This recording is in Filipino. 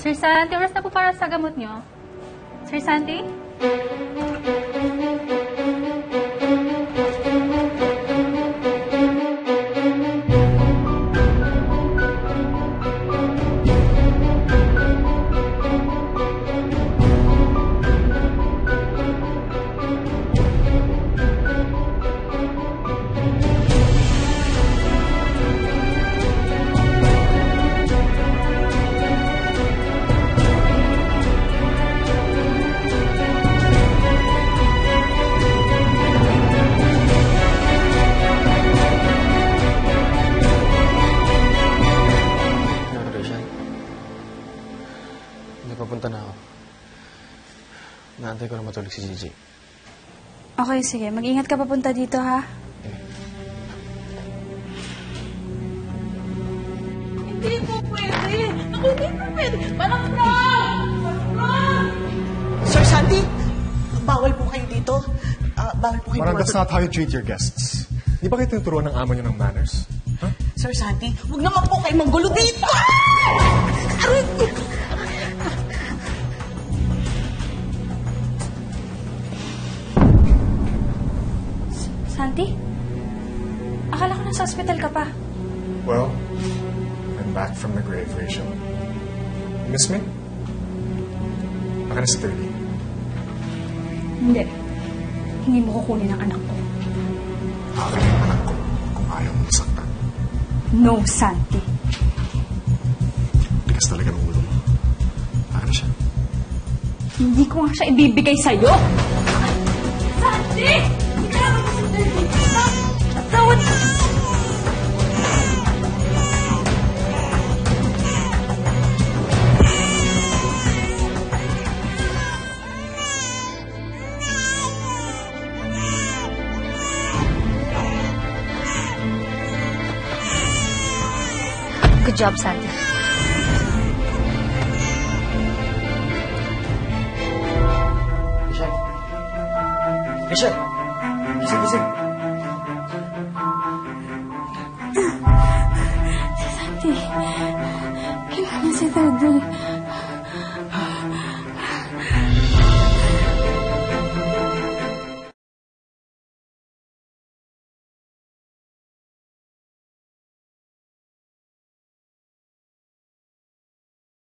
Sir Santi, oras na po para sa gamot nyo. Sir Santi? Papunta na ako. Naantay ko na matulog si Gigi. Okay, sige. Mag-ingat ka papunta dito, ha? Hindi po pwede! Ako, hindi po pwede! Parang wrong! Sir Santi, bawal po kayo dito. Bawal po kayo Parang that's not how you treat your guests. Di ba kayo tinuturuan ng amo niyo ng manners? Huh? Sir Santi, huwag naman po kayo manggulo dito! Aray! Santi? Akala ko nasa hospital ka pa. Well, I'm back from the grave, Rachel. You miss me? Baka na sa 30. Hindi. Hindi mo kukunin ang anak ko. Akin yung anak ko kung ayaw mo masaktan. No, Santi. Tigas talaga ng ulo mo. Akin na siya. Hindi ko nga siya ibibigay sa'yo. Santi! Tawad! Good job, Santi. Rachel! Gising! Santi, kailangan si Daddy.